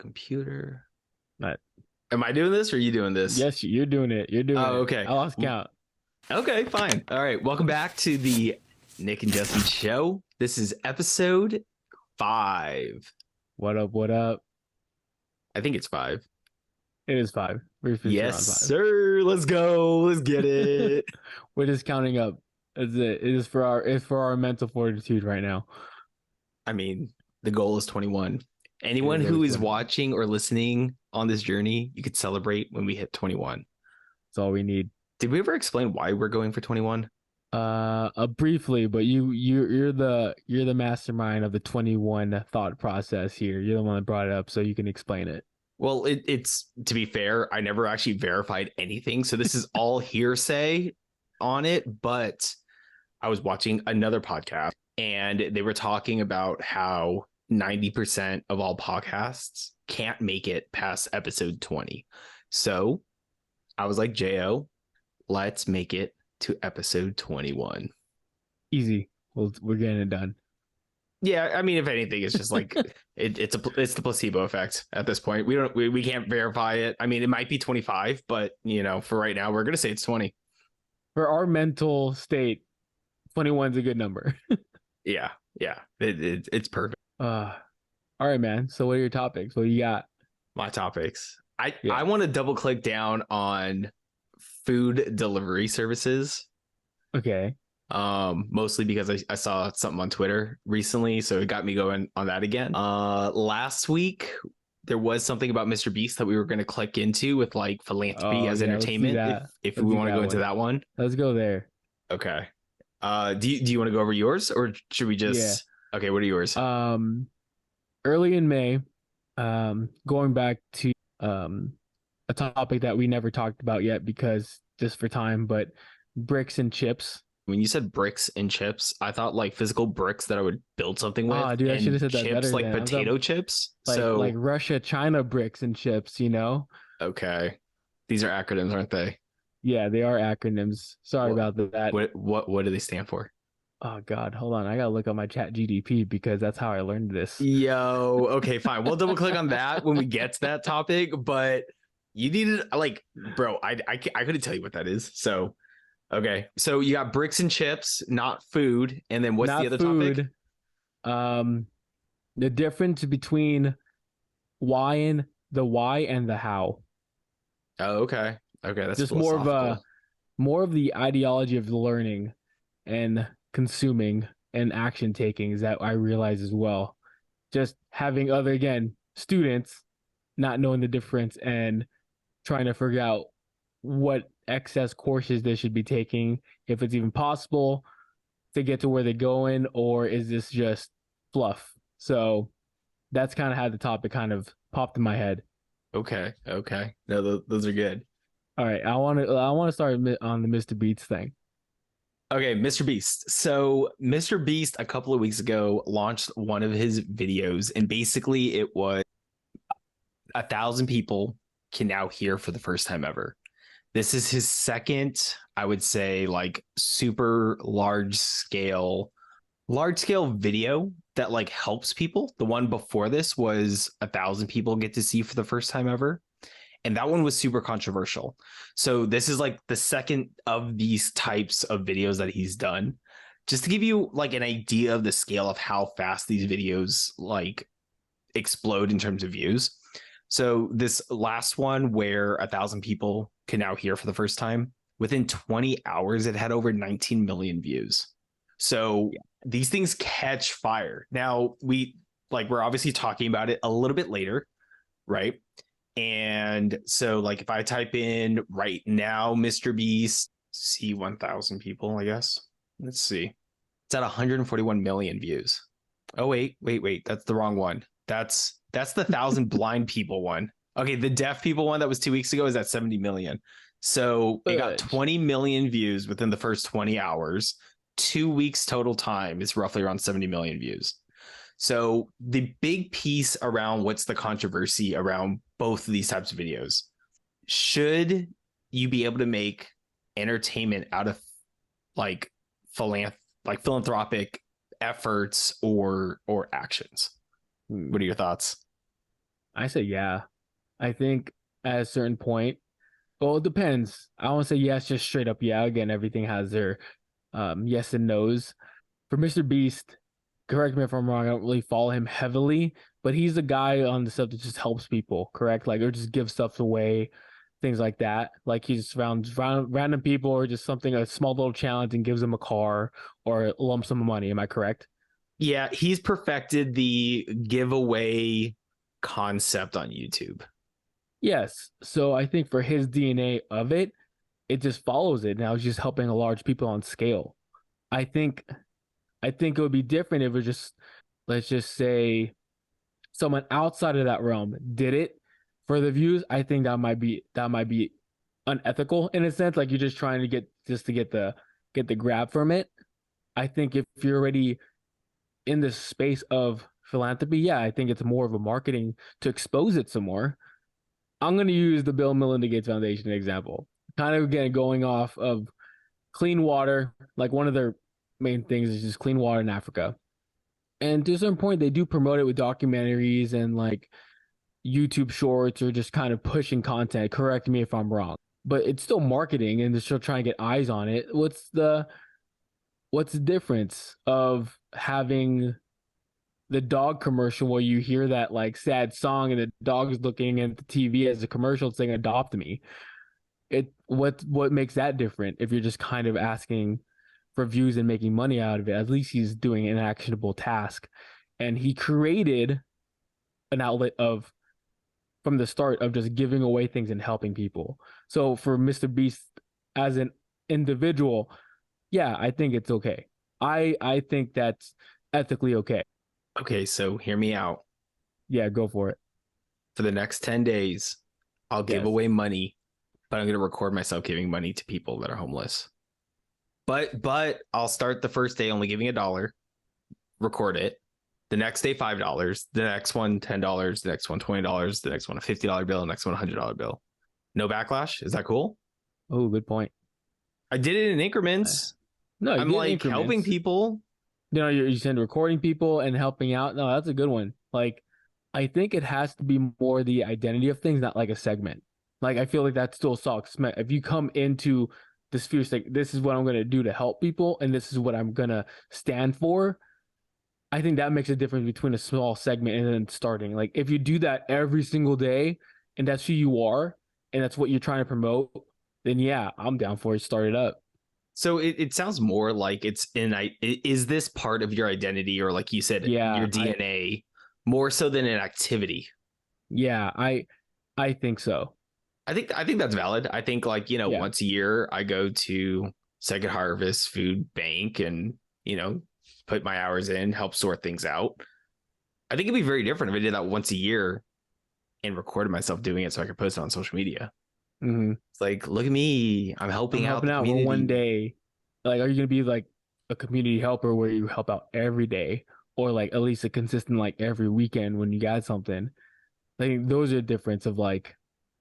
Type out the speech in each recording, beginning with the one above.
computer. Not. Am I doing this or are you doing this? Yes, you're doing it. You're doing it. Okay. I lost count. Okay, fine. All right. Welcome back to the Nick and Justin show. This is episode 5. What up? What up? I think it's 5. It is 5. We're Yes, on 5. sir. Let's go. Let's get it. We're just counting up. It's it. It is for our mental fortitude right now. I mean, the goal is 21. Anyone who is watching or listening on this journey, you could celebrate when we hit 21. That's all we need. Did we ever explain why we're going for 21? Briefly, but you're the mastermind of the 21 thought process here. You're the one that brought it up, so you can explain it. Well, it's to be fair, I never actually verified anything, so this is all hearsay on it. But I was watching another podcast, and they were talking about how 90% of all podcasts can't make it past episode 20. So I was like, J.O., let's make it to episode 21. Easy. We're getting it done. Yeah, I mean, if anything, it's just like it's the placebo effect at this point. We can't verify it. I mean, it might be 25, but for right now, we're gonna say it's 20. For our mental state, 21 is a good number. Yeah, it's perfect. All right, man. So what are your topics? What do you got? My topics. I want to double click down on food delivery services. Okay. Mostly because I saw something on Twitter recently, so it got me going on that again. Last week there was something about Mr. Beast that we were going to click into with like philanthropy as entertainment. If we want to go into that one, let's go there. Okay. Do you want to go over yours, or should we just? Yeah. Okay. What are yours? Early in May, going back to a topic that we never talked about yet because just for time, but bricks and chips. When you said bricks and chips, I thought like physical bricks that I would build something with. Oh, dude, I should have said that chips, better. Like potato chips. Like Russia, China bricks and chips, Okay. These are acronyms, aren't they? Yeah, they are acronyms. Sorry about that. What do they stand for? Oh God, hold on. I gotta look up my chat GDP because that's how I learned this. Yo, okay, fine. We'll double click on that when we get to that topic, but you needed bro, I couldn't tell you what that is. So okay. So you got bricks and chips, not food. And then what's the other topic? The difference between why and the how. Oh, okay. Okay. That's just more of the ideology of learning and consuming and action taking is that I realize as well. Just having students not knowing the difference and trying to figure out what excess courses they should be taking, if it's even possible to get to where they're going, or is this just fluff? So that's kind of how the topic kind of popped in my head. Okay. No, those are good. All right, I want to start on the Mr. Beast thing. Okay, Mr. Beast. So Mr. Beast a couple of weeks ago launched one of his videos, and basically it was 1,000 people can now hear for the first time ever. This is his second, I would say, like super large scale video that like helps people. The one before this was 1,000 people get to see for the first time ever. And that one was super controversial. So this is like the second of these types of videos that he's done. Just to give you like an idea of the scale of how fast these videos like explode in terms of views. So this last one where 1,000 people can now hear for the first time, within 20 hours, it had over 19 million views. So these things catch fire. Now we're obviously talking about it a little bit later, right? And so like if I type in right now, Mr. Beast, see 1,000 people, I guess. Let's see. It's at 141 million views. Oh, wait. That's the wrong one. That's the 1,000 blind people one. Okay, the deaf people one that was 2 weeks ago is at 70 million. So it got 20 million views within the first 20 hours. 2 weeks total time is roughly around 70 million views. So the big piece around what's the controversy around both of these types of videos. Should you be able to make entertainment out of like philanthropic efforts or actions? What are your thoughts? I say yeah. I think at a certain point, well, it depends. I don't say yes, just straight up yeah. Again, everything has their yes and no's. For Mr. Beast, correct me if I'm wrong, I don't really follow him heavily, but he's a guy on the stuff that just helps people, correct? Like, or just gives stuff away, things like that. Like, he just found random people or just something, a small little challenge and gives them a car or a lump sum of money. Am I correct? Yeah, he's perfected the giveaway concept on YouTube. Yes. So I think for his DNA of it, it just follows it. Now it's just helping a large people on scale. I think I think it would be different if it was just, let's just say, someone outside of that realm did it for the views. I think that might be unethical in a sense. Like, you're just trying to get the grab from it. I think if you're already in the space of philanthropy, yeah, I think it's more of a marketing to expose it some more. I'm going to use the Bill and Melinda Gates Foundation example. Kind of again going off of clean water, like one of their main things is just clean water in Africa. And to a certain point, they do promote it with documentaries and like YouTube shorts or just kind of pushing content. Correct me if I'm wrong, but it's still marketing and they're still trying to get eyes on it. What's the difference of having the dog commercial where you hear that like sad song and the dog is looking at the TV as a commercial saying "Adopt me"? What makes that different if you're just kind of asking for views and making money out of it? At least he's doing an actionable task, and he created an outlet of from the start of just giving away things and helping people. So for Mr. Beast as an individual, yeah, I think it's okay. I think that's ethically okay. Okay, so hear me out. Yeah, go for it. For the next 10 days, I'll give Yes. away money, but I'm going to record myself giving money to people that are homeless. But I'll start the first day only giving $1, record it. The next day $5, the next one $10, the next one $20, the next one a $50 bill, the next one $100 bill. No backlash. Is that cool? Oh, good point. I did it in Uh, increments. No, you I'm did like helping increments. people. You said recording people and helping out. No, that's a good one. Like, I think it has to be more the identity of things, not like a segment. Like, I feel like that still sucks. If you come into this fierce, like, this is what I'm gonna do to help people, and this is what I'm gonna stand for. I think that makes a difference between a small segment and then starting. Like, if you do that every single day, and that's who you are, and that's what you're trying to promote, then yeah, I'm down for it. Start it up. So it sounds more like it's is this part of your identity or like you said, your Yeah, DNA more so than an activity? yeah, I think so. I think that's valid. I think like, Yeah. once a year I go to Second Harvest Food Bank and, put my hours in, help sort things out. I think it'd be very different if I did that once a year and recorded myself doing it so I could post it on social media. Hmm. It's like, look at me. I'm I'm helping out helping the out for one community. day. Like, are you gonna be like a community helper where you help out every day, or like at least a consistent like every weekend when you got something? I think those are the difference of like,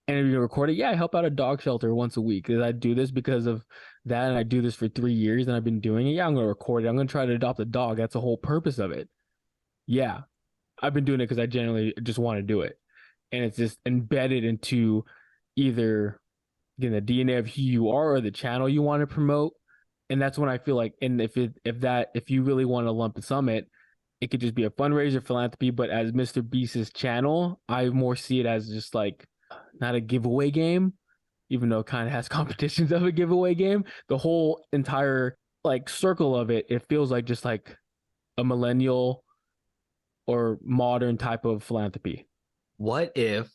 and if you record it, yeah, I help out a dog shelter once a week. Did I do this because of that? And I do this for 3 years and I've been doing it. Yeah, I'm gonna record it. I'm gonna try to adopt a dog. That's the whole purpose of it. Yeah, I've been doing it because I genuinely just want to do it, and it's just embedded into either again the DNA of who you are or the channel you want to promote. And that's when I feel like, and if you really want to lump it summit, it could just be a fundraiser philanthropy. But as Mr. Beast's channel, I more see it as just like not a giveaway game, even though it kind of has competitions of a giveaway game. The whole entire like circle of it, it feels like just like a millennial or modern type of philanthropy. What if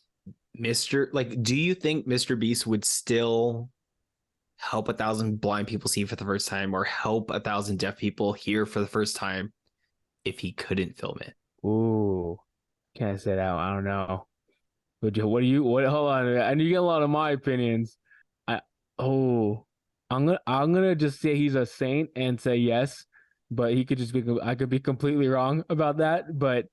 do you think Mr. Beast would still help 1,000 blind people see for the first time or help 1,000 deaf people hear for the first time if he couldn't film it? Ooh, can't say that. I don't know. But what do you? What? Hold on. I need to get a lot of my opinions. I oh, I'm gonna just say he's a saint and say yes, but he could just be. I could be completely wrong about that, but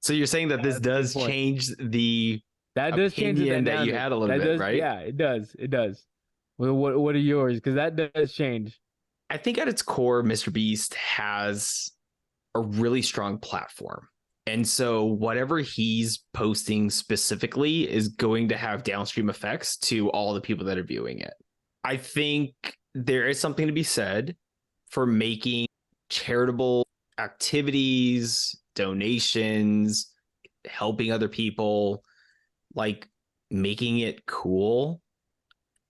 So you're saying that yeah, this that's a good does point. change the That does change the opinion that you dynamic. had a little That bit, does, right? yeah, it does. It does. Well, what are yours? Because that does change. I think at its core, Mr. Beast has a really strong platform. And so whatever he's posting specifically is going to have downstream effects to all the people that are viewing it. I think there is something to be said for making charitable activities, donations, helping other people, like making it cool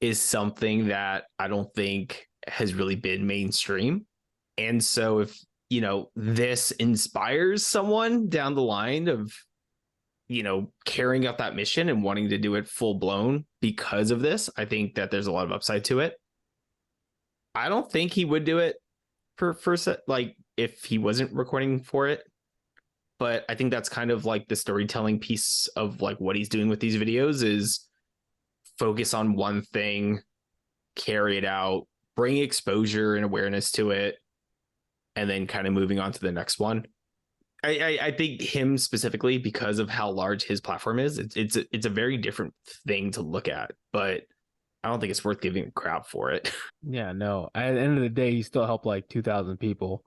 is something that I don't think has really been mainstream. And so if, this inspires someone down the line of, carrying out that mission and wanting to do it full blown because of this, I think that there's a lot of upside to it. I don't think he would do it for like if he wasn't recording for it. But I think that's kind of like the storytelling piece of like what he's doing with these videos is focus on one thing, carry it out, bring exposure and awareness to it, and then kind of moving on to the next one. I think him specifically because of how large his platform is, it's a very different thing to look at, but I don't think it's worth giving a crap for it. Yeah, no. At the end of the day, he still helped like 2,000 people.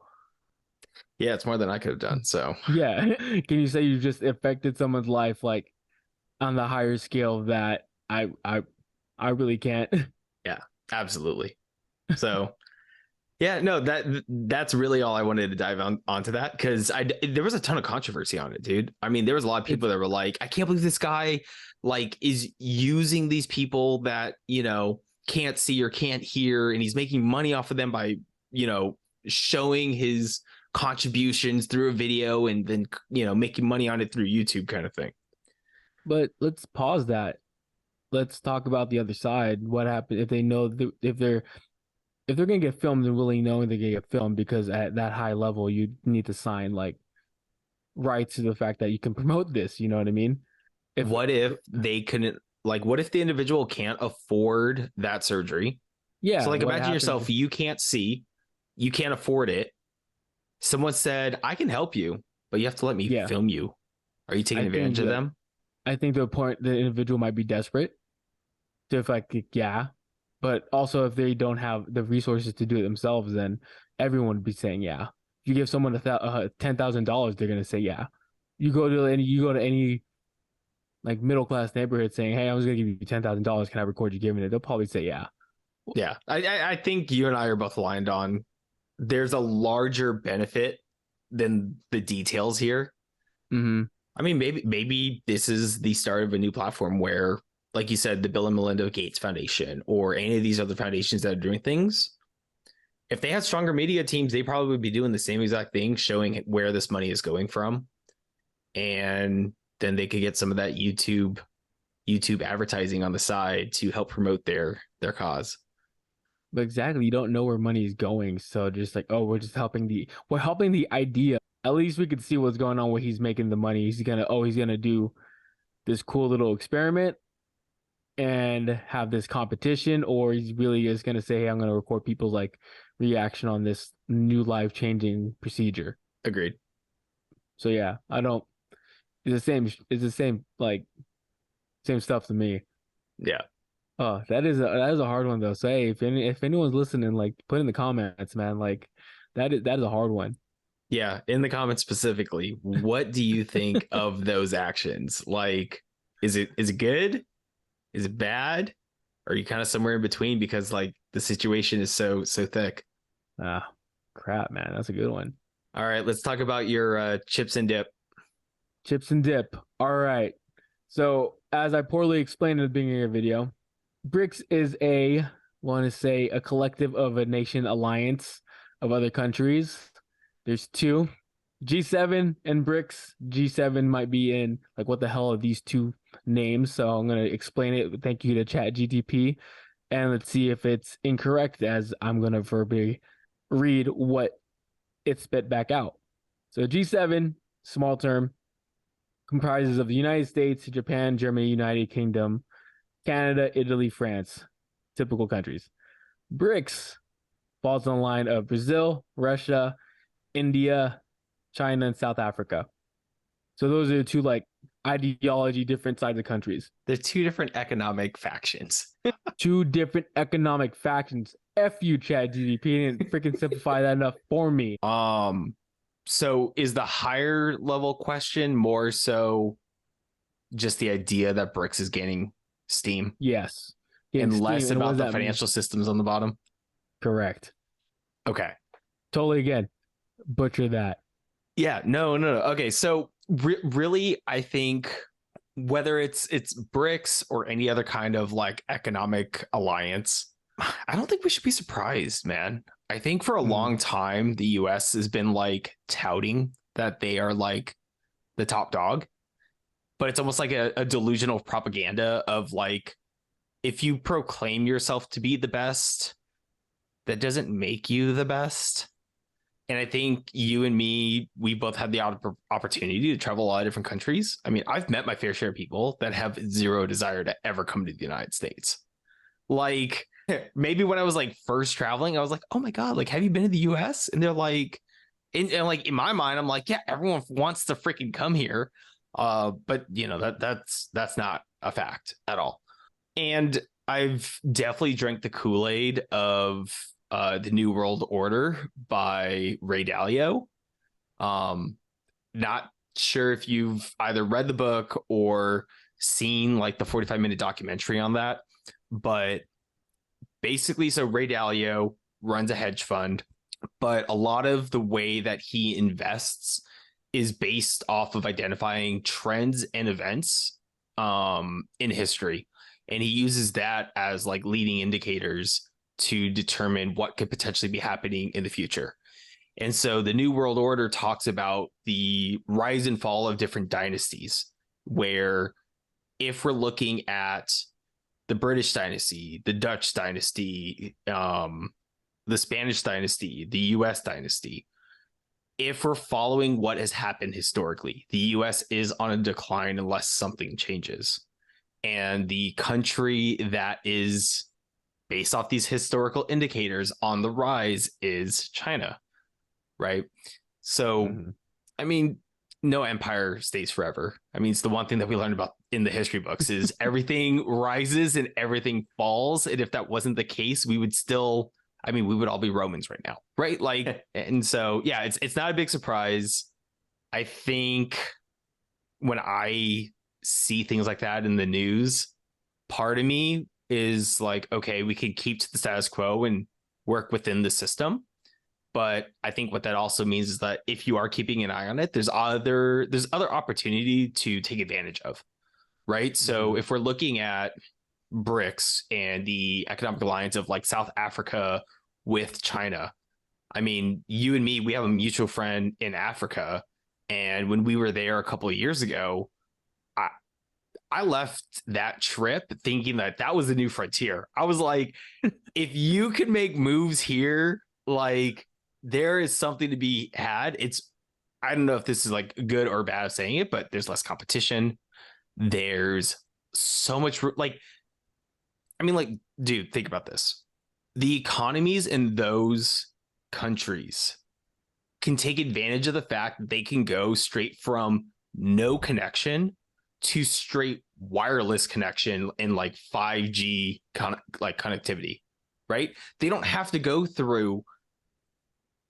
Yeah, it's more than I could have done. So Yeah. Can you say you just affected someone's life like on the higher scale that I really can't? yeah, absolutely. So yeah, no, that's really all I wanted to dive onto that because there was a ton of controversy on it, dude. I mean, there was a lot of people that were like, I can't believe this guy like is using these people that, can't see or can't hear, and he's making money off of them by, showing his contributions through a video and then, making money on it through YouTube kind of thing. But let's pause that. Let's talk about the other side. What happened if they know if they're gonna get filmed and really knowing they're gonna get filmed, because at that high level you need to sign like rights to the fact that you can promote this, you know what I mean? What if they couldn't, like, what if the individual can't afford that surgery? Yeah. So like imagine yourself, if, you can't see, you can't afford it. Someone said, I can help you, but you have to let me Yeah. film you. Are you taking advantage of them? I think the individual might be desperate to like, yeah. But also if they don't have the resources to do it themselves, then everyone would be saying yeah. If you give someone $10,000, they're gonna say yeah. You go to any like middle class neighborhood saying, hey, I was gonna give you $10,000, can I record you giving it? They'll probably say yeah. Yeah. I think you and I are both aligned on there's a larger benefit than the details here. Mm-hmm. I mean, maybe this is the start of a new platform where, like you said, the Bill and Melinda Gates Foundation or any of these other foundations that are doing things, if they had stronger media teams, they probably would be doing the same exact thing, showing where this money is going from. And then they could get some of that YouTube advertising on the side to help promote their cause. But exactly, you don't know where money is going, so just like, oh, we're helping the idea. At least we could see what's going on where he's making the money. He's gonna do this cool little experiment and have this competition, or he's really just gonna say, hey, I'm gonna record people's like reaction on this new life-changing procedure. Agreed. So yeah, I don't. It's the same like same stuff to me. Yeah. Oh, that is a hard one though. So hey, if anyone's listening, like put in the comments, man. Like that is a hard one. Yeah, in the comments specifically, what do you think of those actions? Like, is it good? Is it bad? Or are you kind of somewhere in between because like the situation is so thick? Ah, crap, man. That's a good one. All right, let's talk about your chips and dip. Chips and dip. All right. So as I poorly explained at the beginning of the video, BRICS is a collective of a nation alliance of other countries. There's two, G7 and BRICS. G7 might be in like, what the hell are these two names? So I'm going to explain it. Thank you to ChatGTP. And let's see if it's incorrect, as I'm going to verbally read what it spit back out. So G7, small term, comprises of the United States, Japan, Germany, United Kingdom, Canada, Italy, France, typical countries. BRICS falls on the line of Brazil, Russia, India, China, and South Africa. So those are the two like ideology different sides of countries. They're two different economic factions. Two different economic factions. F you, Chad GDP, didn't freaking simplify that enough for me. So is the higher level question more so just the idea that BRICS is gaining steam Yes. Getting and steam. less And what about does the that mean? financial systems on the bottom? Correct. Okay. Totally again. Butcher that. Yeah, no. Okay, so really, I think whether it's BRICS or any other kind of like economic alliance, I don't think we should be surprised, man. I think for a Mm. long time, the US has been like touting that they are like the top dog, but it's almost like a delusional propaganda of like, if you proclaim yourself to be the best, that doesn't make you the best. And I think you and me, we both had the opportunity to travel a lot of different countries. I mean, I've met my fair share of people that have zero desire to ever come to the United States. Like maybe when I was like first traveling, I was like, oh my God, like, have you been to the US? And they're like, and like in my mind, I'm like, yeah, everyone wants to freaking come here. But you know, that's not a fact at all. And I've definitely drank the Kool-Aid of the New World Order by Ray Dalio. Um, not sure if you've either read the book or seen like the 45-minute documentary on that, but basically, so Ray Dalio runs a hedge fund, but a lot of the way that he invests is based off of identifying trends and events in history. And he uses that as like leading indicators to determine what could potentially be happening in the future. And so the New World Order talks about the rise and fall of different dynasties, where if we're looking at the British dynasty, the Dutch dynasty, the Spanish dynasty, the US dynasty, if we're following what has happened historically, the US is on a decline unless something changes. And the country that is based off these historical indicators on the rise is China, right? So, Mm-hmm. I mean, no empire stays forever. I mean, it's the one thing that we learned about in the history books is everything rises and everything falls. And if that wasn't the case, we would still, I mean, we would all be Romans right now, right? Like, and so yeah, it's not a big surprise. I think when I see things like that in the news, part of me is like, okay, we can keep to the status quo and work within the system. But I think what that also means is that if you are keeping an eye on it, there's other opportunity to take advantage of, right? Mm-hmm. So if we're looking at BRICS and the economic alliance of like South Africa with China, I mean, you and me, we have a mutual friend in Africa, and when we were there a couple of years ago, I I left that trip thinking that that was the new frontier. I was like, if you could make moves here, like there is something to be had. It's I don't know if this is like good or bad of saying it, but there's less competition. There's so much like I mean, like, dude, think about this. The economies in those countries can take advantage of the fact that they can go straight from no connection to straight wireless connection in like 5G like connectivity, right? They don't have to go through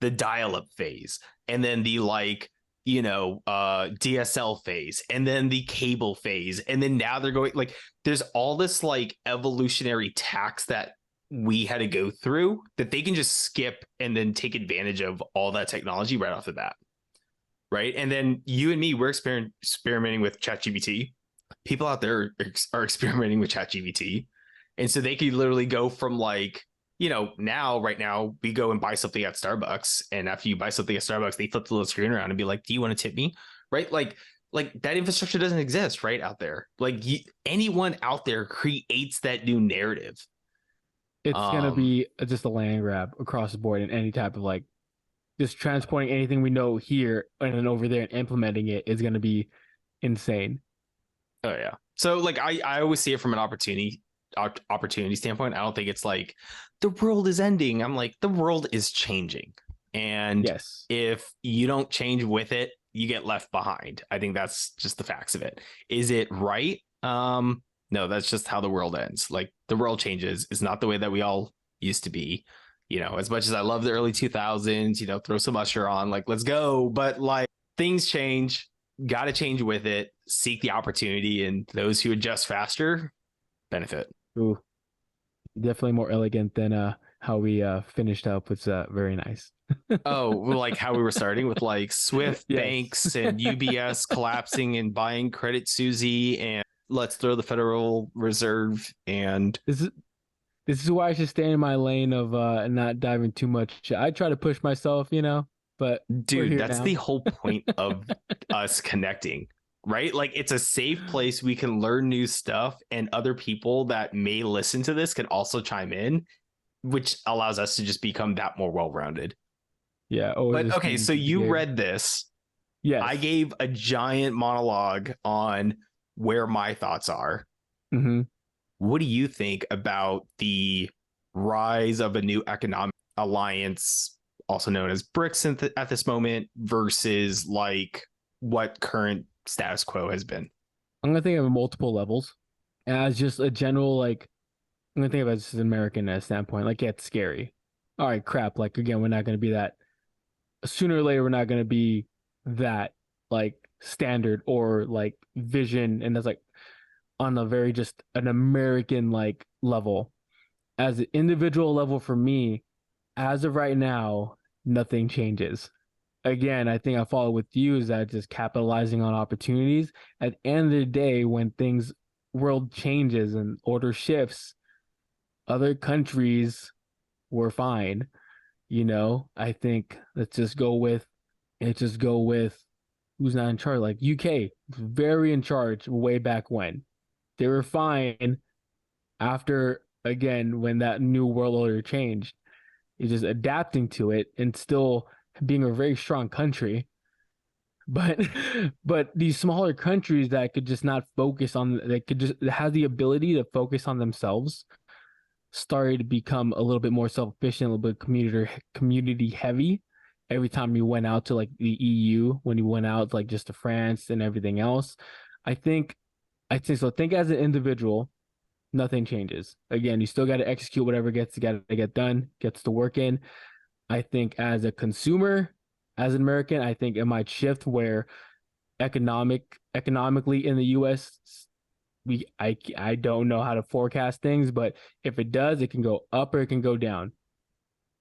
the dial-up phase and then the like DSL phase and then the cable phase and then now they're going like there's all this like evolutionary tax that we had to go through that they can just skip and then take advantage of all that technology right off the bat, right? And then you and me, we're experimenting with ChatGPT. People out there are experimenting with ChatGPT, and so they could literally go from like right now we go and buy something at Starbucks, and after you buy something at Starbucks, they flip the little screen around and be like, "Do you want to tip me?" Right? Like that infrastructure doesn't exist right out there. Like anyone out there creates that new narrative. It's gonna Um, be just a land grab across the board in any type of like just transporting anything we know here and then over there and implementing it is gonna be insane. oh yeah. So like I always see it from an opportunity standpoint. I don't think it's like the world is ending. I'm like the world is changing. And Yes. if you don't change with it, you get left behind. I think that's just the facts of it. Is it right? No, that's just how the world ends. Like the world changes. It's not the way that we all used to be. You know, as much as I love the early 2000s, you know, throw some Usher on, like, let's go. But like things change, got to change with it, seek the opportunity, and those who adjust faster benefit. Ooh, definitely more elegant than how we finished up. Was very nice. Oh, like how we were starting with like Swift Yes. banks and UBS collapsing and buying Credit Susie, and let's throw the Federal Reserve. And This is this is why I should stay in my lane of not diving too much. I try to push myself, but we're dude, here that's now. the whole point of us connecting, right? Like it's a safe place we can learn new stuff, and other people that may listen to this can also chime in, which allows us to just become that more well-rounded. Yeah, always a But okay, student so to be you here. read this. I Yes. gave a giant monologue on where my thoughts are. Mm-hmm. What do you think about the rise of a new economic alliance, also known as BRICS at this moment, versus like what current status quo has been? I'm gonna think of multiple levels as just a general like. I'm gonna think of it as an American standpoint. Like, yeah, it's scary. All right, crap. Like again, we're not gonna be that. Sooner or later, we're not gonna be that like standard or like vision, and that's like on a very just an American like level. As an individual level for me, as of right now, nothing changes. Again, I think I follow with you is that just capitalizing on opportunities. At the end of the day, when things world changes and order shifts, other countries were fine. I think let's just go with who's not in charge. Like UK, very in charge way back when. They were fine after again when that new world order changed. It's just adapting to it and still being a very strong country. But but these smaller countries that could just not focus on that could just have the ability to focus on themselves started to become a little bit more self-efficient, a little bit community heavy. Every time you went out to like the EU, when you went out like just to France and everything else, I think I think so. Think as an individual, nothing changes. Again, you still got to execute whatever gets to get done, gets to work in. I think as a consumer, as an American, I think it might shift where economically in the US I don't know how to forecast things, but if it does, it can go up or it can go down.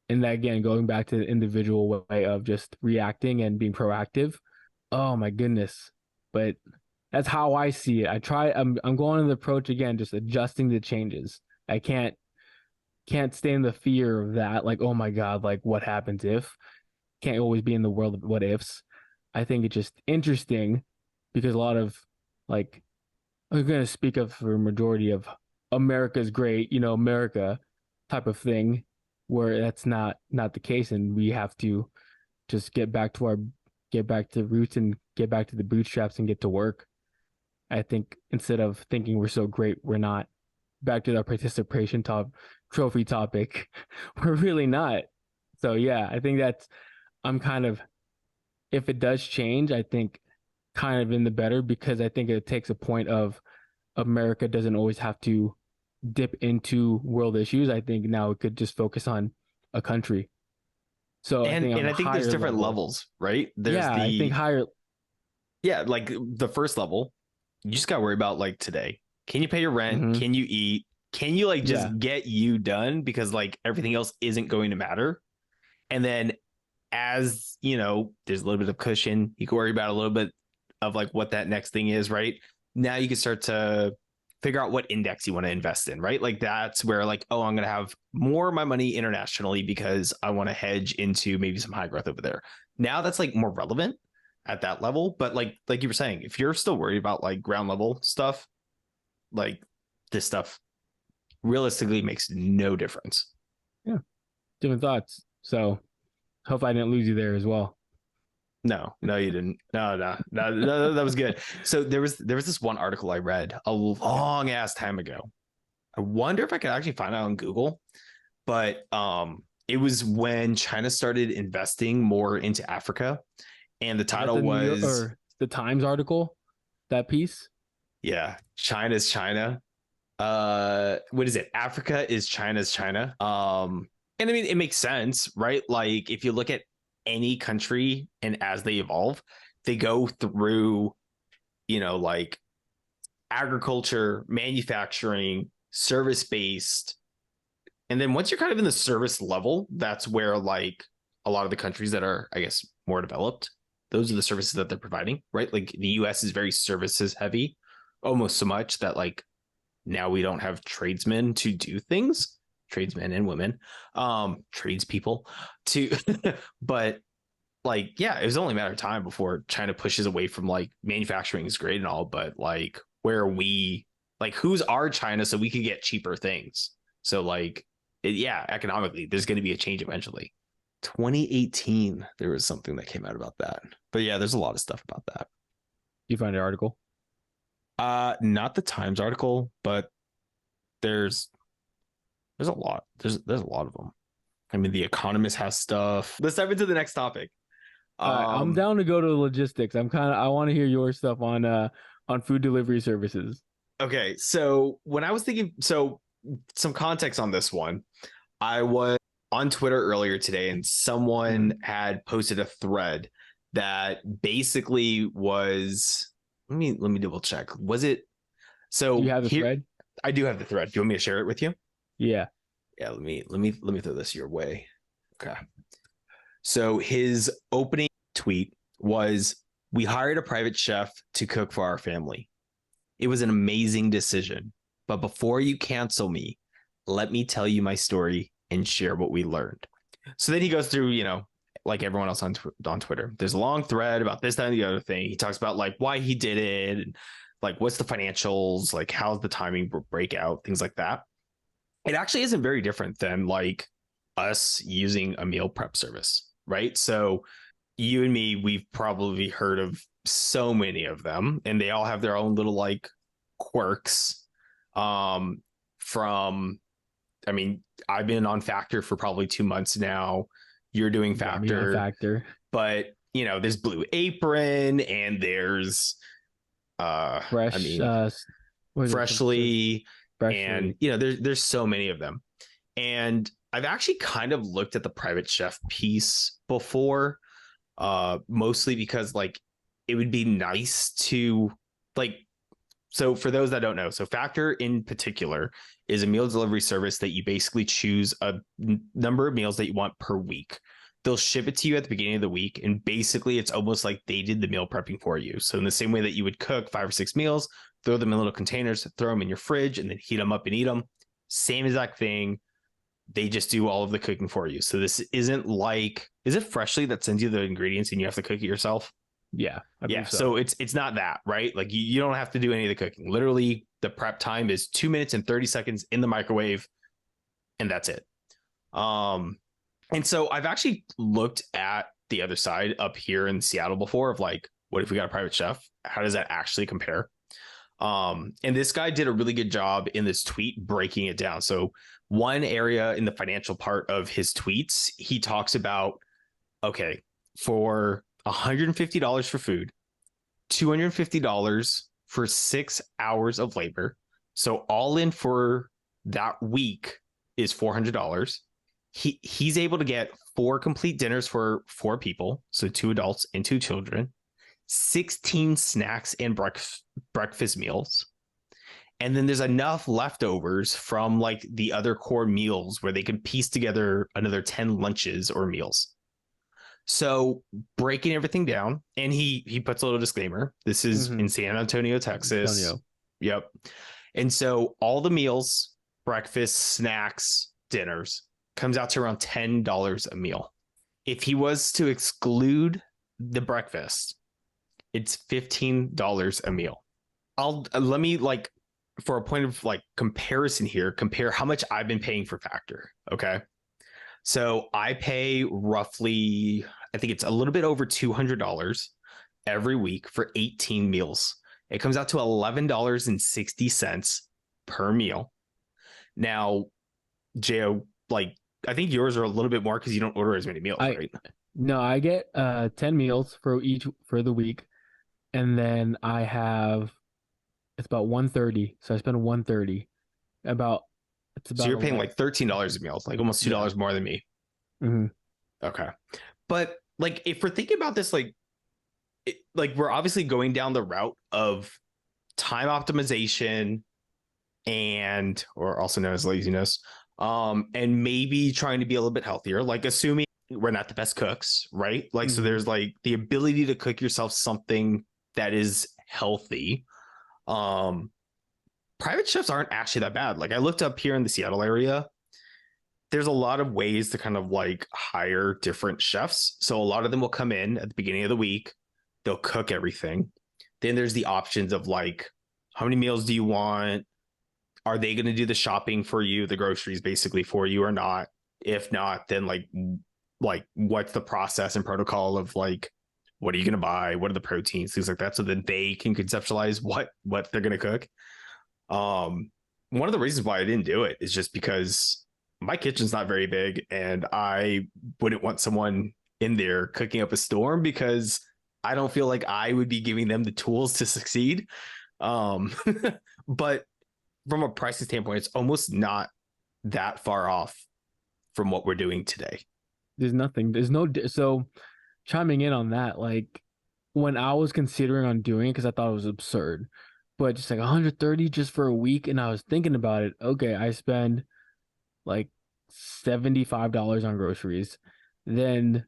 And that again, going back to the individual way of just reacting and being proactive. Oh my goodness. But that's how I see it. I'm going on the approach again, just adjusting the changes. I can't stay in the fear of that, like, oh my God, like what happens if? Can't always be in the world of what ifs. I think it's just interesting because a lot of like I'm going to speak of for a majority of America's great, America type of thing, where that's not the case, and we have to just get back to roots and get back to the bootstraps and get to work. I think instead of thinking we're so great, we're not. Back to the participation trophy topic, we're really not. So yeah, I think that's I'm kind of if it does change, I think kind of in the better because I think it takes a point of America doesn't always have to dip into world issues. I think now it could just focus on a country. So I think And on a I think there's higher different level, levels, right? There's yeah, I think the higher, yeah, like the first level, you just got to worry about like today. Can you pay your rent? hmm Can you eat? Can you like yeah, just get you done because like everything else isn't going to matter? And then as you know, there's a little bit of cushion. You can worry about a little bit of like what that next thing is, right? Now you can start to figure out what index you want to invest in, right? Like that's where like, oh, I'm going to have more of my money internationally because I want to hedge into maybe some high growth over there. Now that's like more relevant at that level. But like you were saying, if you're still worried about like ground level stuff, like this stuff realistically makes no difference. yeah, different thoughts. So hope I didn't lose you there as well. No, no, you didn't. No, that was good. So there was this one article I read a long ass time ago. I wonder if I could actually find it on Google, but it was when China started investing more into Africa, and the Is that title the New York was or the Times article? That piece? yeah, China's China. What is it? Africa is China's China. And I mean, it makes sense, right? Like if you look at any country and as they evolve, they go through, like agriculture, manufacturing, service based. And then once you're kind of in the service level, that's where like a lot of the countries that are, I guess, more developed, those are the services that they're providing, right? Like the US is very services heavy, almost so much that like now we don't have tradesmen to do things, tradesmen and women, tradespeople to, but like, yeah, it was only a matter of time before China pushes away from like manufacturing is great and all, but like, where are we, like, who's our China so we could get cheaper things? So, like, yeah, economically, there's going to be a change eventually. 2018, there was something that came out about that. But yeah, there's a lot of stuff about that. You find an article? Not the Times article, but there's a lot. There's a lot of them. I mean, The Economist has stuff. Let's dive into the next topic. I'm down to go to logistics. I want to hear your stuff on food delivery services. Okay, so when I was thinking, so some context on this one, I was on Twitter earlier today, and someone had posted a thread that basically was. Let me double check. Was it? So Do you have the thread? I do have the thread. Do you want me to share it with you? Yeah. Yeah. Let me throw this your way. Okay. So his opening tweet was, "We hired a private chef to cook for our family. It was an amazing decision. But before you cancel me, let me tell you my story and share what we learned." So then he goes through, like everyone else on Twitter. There's a long thread about this, that, and the other thing. He talks about like why he did it, and like what's the financials, like how's the timing breakout, things like that. It actually isn't very different than like us using a meal prep service, right? So you and me, we've probably heard of so many of them, and they all have their own little like quirks. From, I mean, I've been on Factor for probably 2 months now. You're doing Factor, but there's Blue Apron and there's Fresh. I mean, Freshly, and there's so many of them. And I've actually kind of looked at the private chef piece before, mostly because like it would be nice to like. So for those that don't know, so Factor in particular is a meal delivery service that you basically choose a number of meals that you want per week. They'll ship it to you at the beginning of the week, and basically it's almost like they did the meal prepping for you. So in the same way that you would cook 5 or 6 meals, throw them in little containers, throw them in your fridge, and then heat them up and eat them. Same exact thing. They just do all of the cooking for you. So this isn't like, is it Freshly that sends you the ingredients and you have to cook it yourself? Yeah. Yeah. So it's not that, right? Like you don't have to do any of the cooking. Literally, the prep time is 2 minutes and 30 seconds in the microwave, and that's it. And so I've actually looked at the other side up here in Seattle before of like, what if we got a private chef? How does that actually compare? And this guy did a really good job in this tweet breaking it down. So one area in the financial part of his tweets, he talks about, okay, for $150 for food, $250 for 6 hours of labor. So all in for that week is $400. He's able to get 4 complete dinners for 4 people, so 2 adults and 2 children, 16 snacks and breakfast meals. And then there's enough leftovers from like the other core meals where they can piece together another 10 lunches or meals. So breaking everything down, and he puts a little disclaimer. This is in San Antonio, Texas. Yep. And so all the meals, breakfast, snacks, dinners comes out to around $10 a meal. If he was to exclude the breakfast, it's $15 a meal. Let me like, for a point of like comparison here, compare how much I've been paying for Factor. Okay. So I pay roughly, I think it's a little bit over $200 every week for 18 meals. It comes out to $11.60 per meal. Now, Jo, like, I think yours are a little bit more because you don't order as many meals, right? No, I get 10 meals for the week. And then it's about 130. So I spend 130. About It's So about you're a paying what? like $13 a meal, like almost Yeah. $2 more than me. Hmm. Okay. But like if we're thinking about this, like like we're obviously going down the route of time optimization and or also known as laziness. And maybe trying to be a little bit healthier, like assuming we're not the best cooks, right? Like so Hmm. there's like the ability to cook yourself something that is healthy. Um Private chefs aren't actually that bad. Like I looked up here in the Seattle area, there's a lot of ways to kind of like hire different chefs. So a lot of them will come in at the beginning of the week, they'll cook everything. Then there's the options of like, how many meals do you want? Are they going to do the shopping for you, the groceries basically for you or not? If not, then like what's the process and protocol of like what are you going to buy? What are the proteins? Things like that, so that they can conceptualize what they're going to cook. Um, One of the reasons why I didn't do it is just because my kitchen's not very big, and I wouldn't want someone in there cooking up a storm because I don't feel like I would be giving them the tools to succeed. Um, but from a pricing standpoint, it's almost not that far off from what we're doing today. There's nothing. There's no. So chiming in on that, like when I was considering on doing it, because I thought it was absurd, but just like 130 just for a week, and I was thinking about it. Okay, I spend like $75 on groceries, then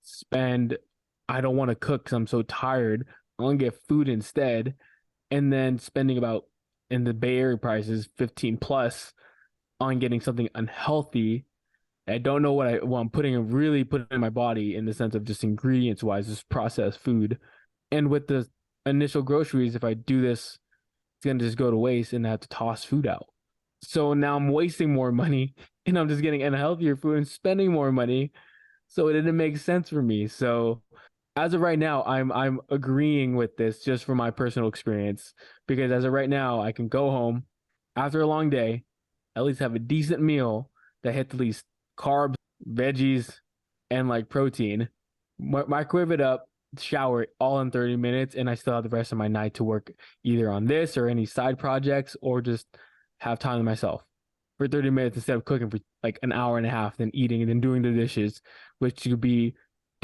spend. I don't want to cook because I'm so tired. I'm gonna get food instead, and then spending about in the Bay Area prices 15 plus on getting something unhealthy. I don't know what I'm putting in my body in the sense of just ingredients wise, just processed food. And with the initial groceries, if I do this, it's gonna just go to waste and I have to toss food out. So now I'm wasting more money and I'm just getting unhealthier food and spending more money. So it didn't make sense for me. So as of right now, I'm agreeing with this just from my personal experience because as of right now, I can go home after a long day, at least have a decent meal that hits at least carbs, veggies, and like protein. Microwave it up, shower all in 30 minutes, and I still have the rest of my night to work either on this or any side projects or just have time to myself for 30 minutes instead of cooking for like an hour and a half, then eating and then doing the dishes, which could be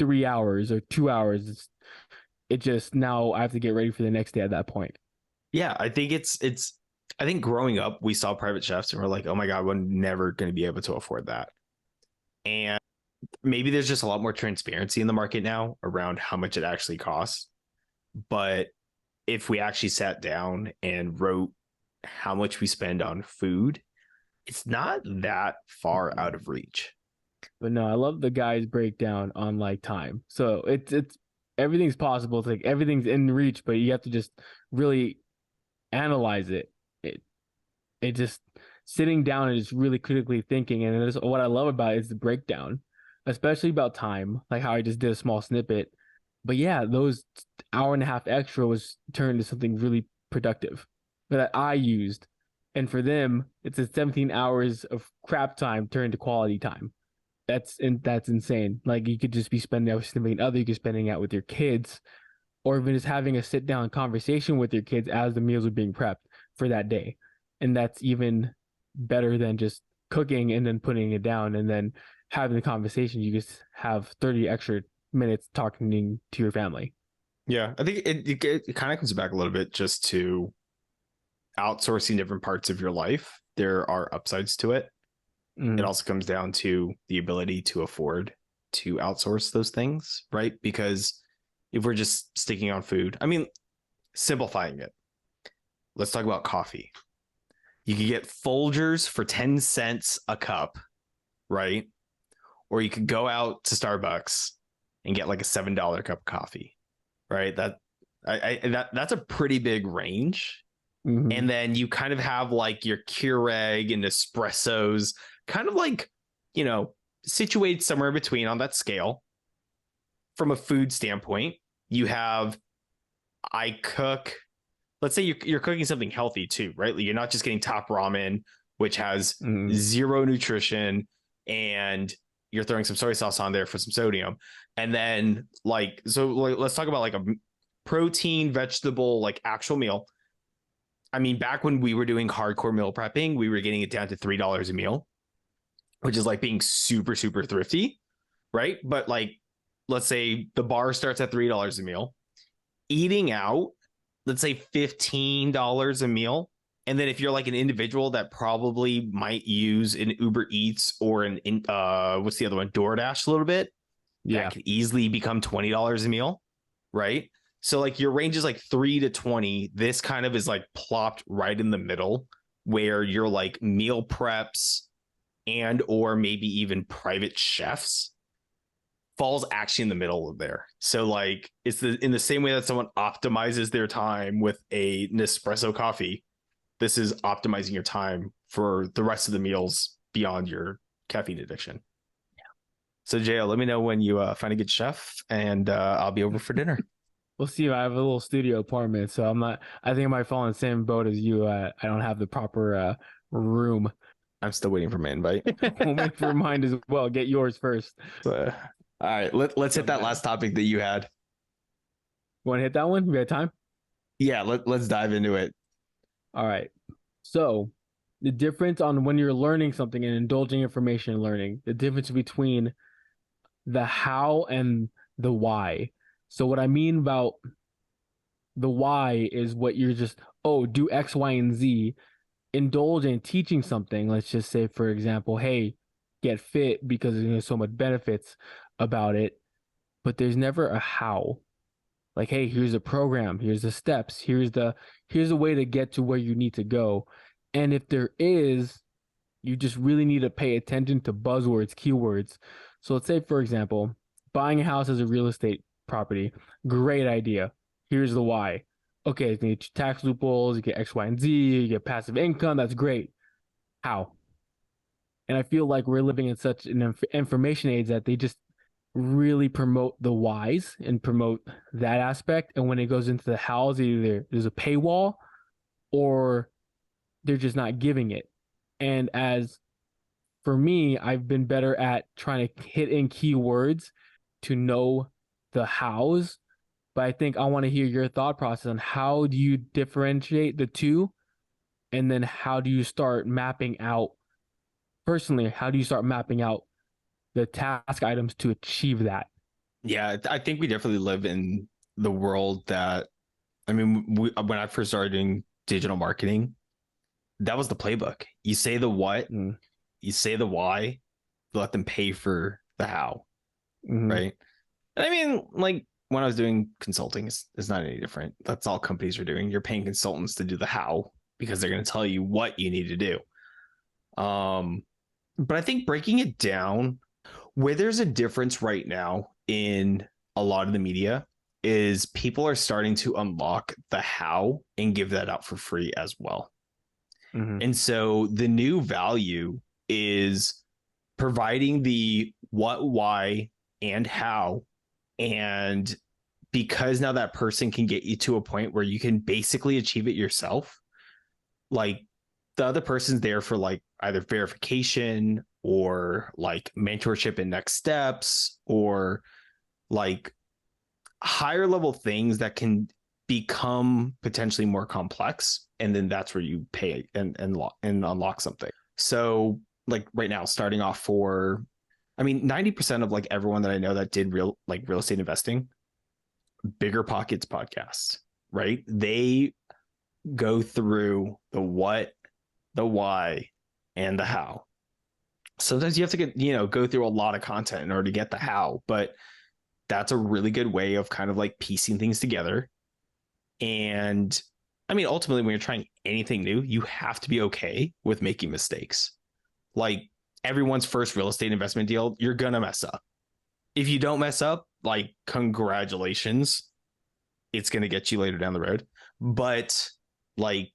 3 hours or 2 hours. It just now I have to get ready for the next day at that point. Yeah, I think it's I think growing up we saw private chefs and we're like, oh my god, we're never going to be able to afford that. And maybe there's just a lot more transparency in the market now around how much it actually costs. But if we actually sat down and wrote how much we spend on food, it's not that far out of reach. But no, I love the guy's breakdown on like time. So it's everything's possible. It's like everything's in reach, but you have to just really analyze it. It it just sitting down and just really critically thinking. And that's what I love about it is the breakdown, especially about time, like how I just did a small snippet. But yeah, those hour and a half extra was turned to something really productive that I used. And for them, it's a 17 hours of crap time turned to quality time. That's insane. Like you could just be spending out with significant other, you could spending out with your kids, or even just having a sit down conversation with your kids as the meals are being prepped for that day. And that's even better than just cooking and then putting it down and then having the conversation. You just have 30 extra minutes talking to your family. Yeah, I think it kind of comes back a little bit just to outsourcing different parts of your life. There are upsides to it. It Mm. also comes down to the ability to afford to outsource those things, right? Because if we're just sticking on food, I mean, simplifying it, let's talk about coffee. You can get Folgers for 10 cents a cup, right? Or you could go out to Starbucks and get like a $7 cup of coffee, right? That's a pretty big range. Hmm. And then you kind of have like your Keurig and espressos, kind of like, you know, situated somewhere between on that scale. From a food standpoint, you have I cook. Let's say you're cooking something healthy too, right? Like you're not just getting top ramen, which has Hmm. zero nutrition, and you're throwing some soy sauce on there for some sodium. And then let's talk about like a protein, vegetable, like actual meal. I mean, back when we were doing hardcore meal prepping, we were getting it down to $3 a meal, which is like being super, super thrifty, right? But like, let's say the bar starts at $3 a meal, eating out, let's say $15 a meal. And then if you're like an individual that probably might use an Uber Eats or an what's the other one, DoorDash a little bit, Yeah. that could easily become $20 a meal, right? So like your range is like 3 to 20. This kind of is like plopped right in the middle where you're like meal preps and or maybe even private chefs falls actually in the middle of there. So like it's in the same way that someone optimizes their time with a Nespresso coffee, this is optimizing your time for the rest of the meals beyond your caffeine addiction. So JL, let me know when you find a good chef, and I'll be over for dinner. We'll see. I have a little studio apartment, so I'm not. I think I might fall in the same boat as you. I don't have the proper room. I'm still waiting for my invite. We'll wait for mine as well. Get yours first. All right, let's hit that last topic that you had. Want to hit that one? We got time? Yeah, let's dive into it. All right. So the difference on when you're learning something and indulging information and learning, the difference between the how and the why. So what I mean about the why is what you're just, oh, do X, Y, and Z. Indulge in teaching something. Let's just say, for example, hey, get fit because there's so much benefits about it, but there's never a how. Like, hey, here's a program, here's the steps, here's a way to get to where you need to go. And if there is, you just really need to pay attention to buzzwords, keywords. So let's say, for example, buying a house as a real estate property, great idea. Here's the why. Okay, you get tax loopholes, you get X, Y, and Z, you get passive income. That's great. How? And I feel like we're living in such an information age that they just really promote the whys and promote that aspect. And when it goes into the hows, either there's a paywall or they're just not giving it. And as for me, I've been better at trying to hit in keywords to know the hows. But I think I want to hear your thought process on how do you differentiate the two? And then how do you start mapping out, personally, how do you start mapping out the task items to achieve that? Yeah, I think we definitely live in the world that, I mean, when I first started doing digital marketing, that was the playbook. You say the what, you say the why, let them pay for the how, right? And I mean, like when I was doing consulting, it's not any different. That's all companies are doing. You're paying consultants to do the how because they're going to tell you what you need to do. But I think breaking it down, where there's a difference right now in a lot of the media is people are starting to unlock the how and give that out for free as well. And so the new value is providing the what, why, and how. And because now that person can get you to a point where you can basically achieve it yourself, like the other person's there for like either verification or like mentorship and next steps or like higher level things that can become potentially more complex. And then that's where you pay and unlock something. So like right now, starting off for, I mean, 90% of like everyone that I know that did real estate investing, Bigger Pockets podcast, right? They go through the what, the why, and the how. Sometimes you have to go through a lot of content in order to get the how, but that's a really good way of kind of like piecing things together. And I mean, ultimately, when you're trying anything new, you have to be okay with making mistakes. Like everyone's first real estate investment deal, you're going to mess up. If you don't mess up, like congratulations, it's going to get you later down the road. But like,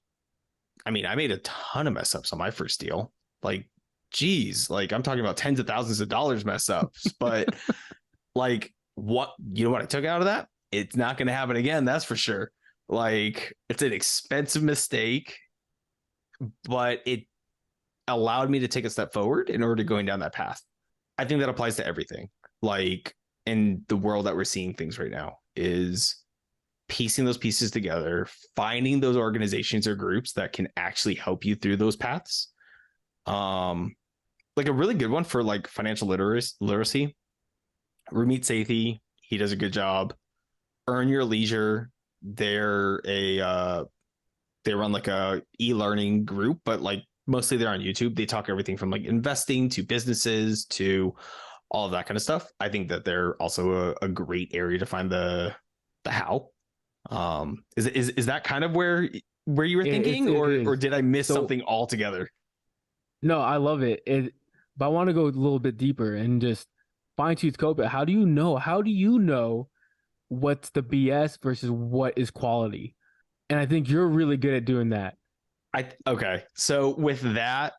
I mean, I made a ton of mess ups on my first deal. Like, geez, like I'm talking about tens of thousands of dollars mess ups. But like, what I took out of that? It's not going to happen again. That's for sure. Like, it's an expensive mistake, but it allowed me to take a step forward in order to going down that path. I think that applies to everything. Like in the world that we're seeing things right now is piecing those pieces together, finding those organizations or groups that can actually help you through those paths. Like a really good one for like financial literacy. Ramit Sethi, he does a good job. Earn Your Leisure, they're a they run like a e-learning group, but like mostly they're on YouTube. They talk everything from like investing to businesses to all of that kind of stuff. I think that they're also a great area to find the how. Is that kind of where you were thinking, or did I miss something altogether? No, I love it. But I want to go a little bit deeper and just fine tooth comb it. How do you know? How do you know what's the BS versus what is quality? And I think you're really good at doing that. Okay. So with that,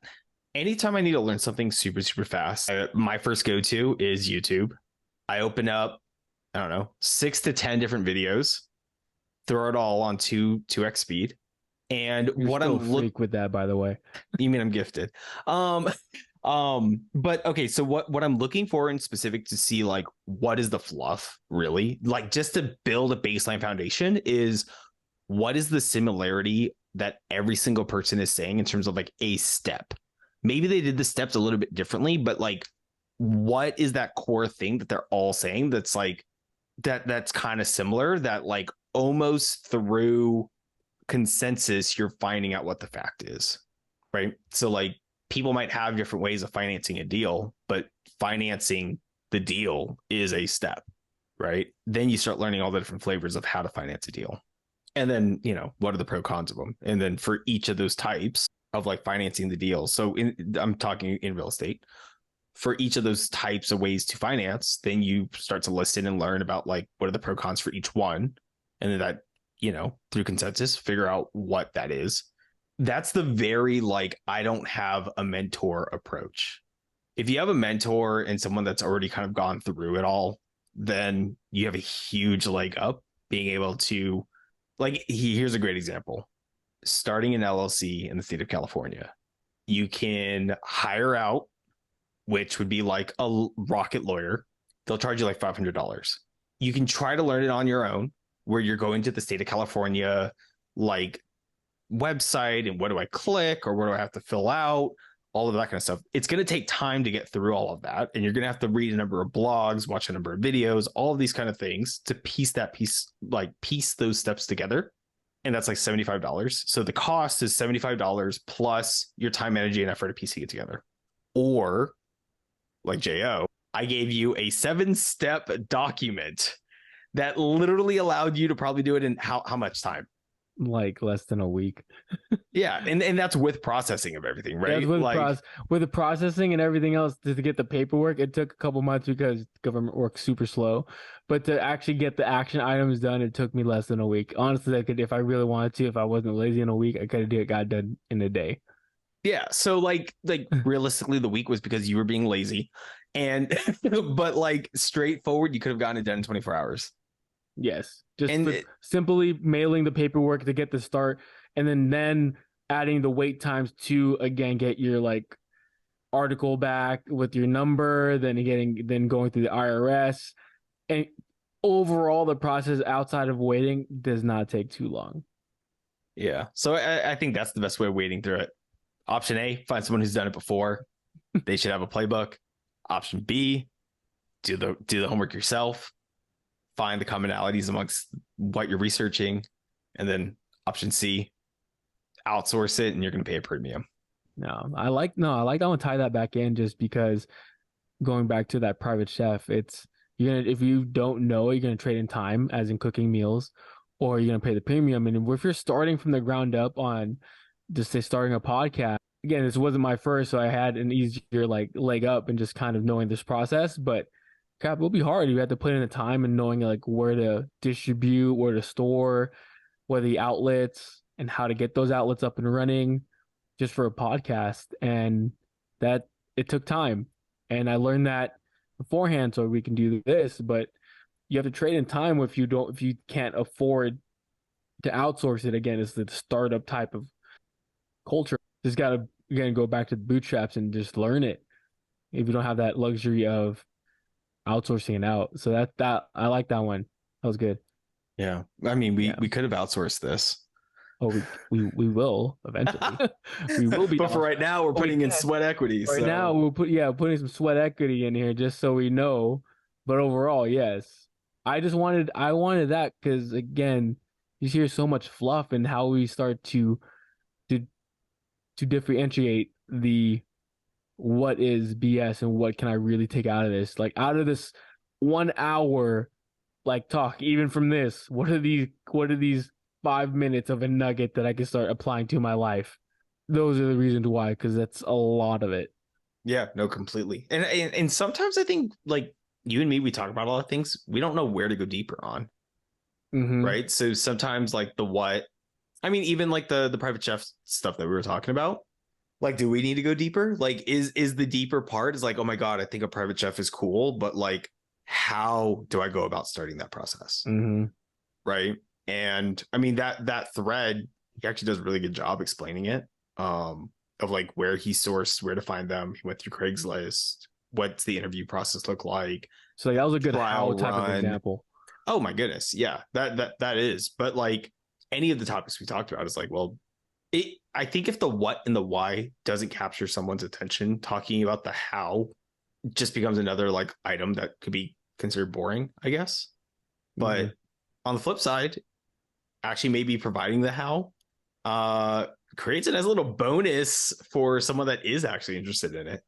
anytime I need to learn something super, super fast, my first go-to is YouTube. I open up, I don't know, 6 to 10 different videos, throw it all on 2x speed. And You're what still I'm a freak with that, by the way. You mean I'm gifted? But okay, so what I'm looking for in specific to see like what is the fluff really? Like just to build a baseline foundation is what is the similarity that every single person is saying in terms of like a step? Maybe they did the steps a little bit differently, but like what is that core thing that they're all saying that's like that's kind of similar that like almost through consensus you're finding out what the fact is, right? So like people might have different ways of financing a deal, but financing the deal is a step, right? Then you start learning all the different flavors of how to finance a deal. And then, what are the pro cons of them? And then for each of those types of like financing the deal. So I'm talking in real estate. For each of those types of ways to finance, then you start to listen and learn about like what are the pro cons for each one. And then that, through consensus, figure out what that is. That's the very like, I don't have a mentor approach. If you have a mentor and someone that's already kind of gone through it all, then you have a huge leg up being able to, like, here's a great example. Starting an LLC in the state of California, you can hire out, which would be like a rocket lawyer. They'll charge you like $500. You can try to learn it on your own, where you're going to the state of California, like website and what do I click or what do I have to fill out, all of that kind of stuff. It's going to take time to get through all of that. And you're going to have to read a number of blogs, watch a number of videos, all of these kind of things to piece those steps together. And that's like $75. So the cost is $75 plus your time, energy, and effort to piecing it together. Or like JO, I gave you a 7-step document that literally allowed you to probably do it in how much time? Like less than a week. Yeah, and that's with processing of everything, right? Yeah, with the processing and everything else to get the paperwork, it took a couple months because government works super slow. But to actually get the action items done, it took me less than a week. Honestly, I could, if I really wanted to, if I wasn't lazy in a week, I could have got done in a day. Yeah, so like realistically, the week was because you were being lazy, and but like straightforward, you could have gotten it done in 24 hours. Yes, just simply mailing the paperwork to get the start, and then adding the wait times to again get your like article back with your number, then going through the IRS, and overall the process outside of waiting does not take too long. Yeah, so I think that's the best way of wading through it. Option A, find someone who's done it before. They should have a playbook. Option B, do the homework yourself. Find the commonalities amongst what you're researching. And then option C, outsource it and you're going to pay a premium. I like that one. Tie that back in just because going back to that private chef, if you don't know, you're going to trade in time as in cooking meals, or you're going to pay the premium. And if you're starting from the ground up on just say starting a podcast, again, this wasn't my first, so I had an easier like leg up and just kind of knowing this process, but crap, it'll be hard. You have to put in the time and knowing like where to distribute, where to store, where the outlets, and how to get those outlets up and running just for a podcast. And that it took time. And I learned that beforehand so we can do this, but you have to trade in time if you can't afford to outsource it. Again, it's the startup type of culture. Just gotta again go back to the bootstraps and just learn it if you don't have that luxury of outsourcing it out. So that I like that one. That was good. Yeah. I mean, we Yeah. we could have outsourced this. Oh, we will eventually. We will be. But for right now, we're Oh, we putting in can. sweat equity. Right now, So we'll putting some sweat equity in here just so we know. But overall, yes, I wanted that because again, you hear so much fluff and how we start to to differentiate the what is BS and what can I really take out of this. Like out of this 1 hour like talk, even from this, what are these 5 minutes of a nugget that I can start applying to my life? Those are the reasons why, because that's a lot of it. yeah, no, completely. And sometimes I think like you and me, we talk about a lot of things. We don't know where to go deeper on, Mm-hmm. right? So sometimes like the what, I mean, even like the private chef stuff that we were talking about, like, do we need to go deeper? Like, is the deeper part is like, oh my God, I think a private chef is cool, but like, how do I go about starting that process? Mm-hmm. Right. And I mean that thread, he actually does a really good job explaining it. Of like where he sourced, where to find them. He went through Craigslist. What's the interview process look like? So like, that was a good how Trial type of run. example. Oh my goodness. Yeah. That is. But like any of the topics we talked about is like, well, I think if the what and the why doesn't capture someone's attention, talking about the how just becomes another like item that could be considered boring, I guess. But Mm-hmm. on the flip side, actually maybe providing the how creates it as a little bonus for someone that is actually interested in it.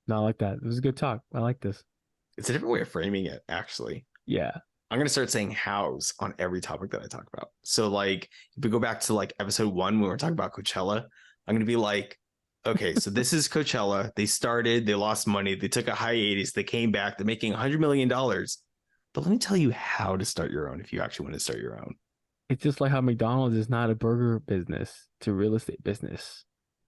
No, I like that. It was a good talk. I like this. It's a different way of framing it, actually. Yeah. I'm going to start saying hows on every topic that I talk about. So, like, if we go back to like episode 1 when we're talking about Coachella, I'm going to be like, okay, so this is Coachella. They started, they lost money, they took a hiatus, they came back, they're making $100 million. But let me tell you how to start your own if you actually want to start your own. It's just like how McDonald's is not a burger business to real estate business.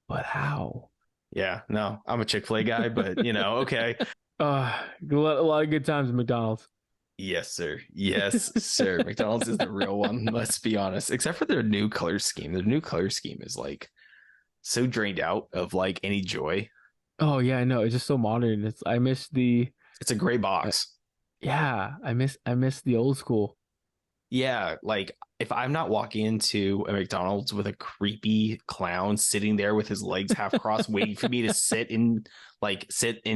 But how? Yeah, no, I'm a Chick-fil-A guy, but you know, okay. A lot of good times at McDonald's. Yes, sir. Yes, sir. McDonald's is the real one. Let's be honest. Except for their new color scheme. Their new color scheme is like so drained out of like any joy. Oh yeah, I know. It's just so modern. I miss the It's a gray box. yeah, I miss the old school. Yeah, like if I'm not walking into a McDonald's with a creepy clown sitting there with his legs half crossed, waiting for me to sit in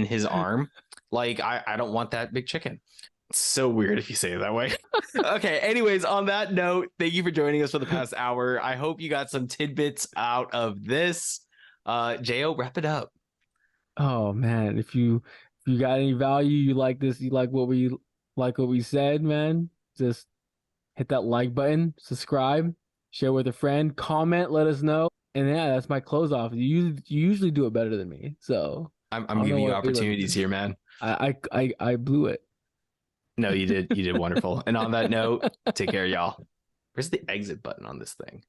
his arm, like I don't want that big chicken. It's so weird if you say it that way. Okay. Anyways, on that note, thank you for joining us for the past hour. I hope you got some tidbits out of this. Jo, wrap it up. Oh man, if you got any value, you like this, you like what we said, man, just hit that like button, subscribe, share with a friend, comment, let us know. And yeah, that's my close off. You usually do it better than me. So I'm giving you opportunities here, man. I blew it. No, you did. You did wonderful. And on that note, take care, y'all. Where's the exit button on this thing?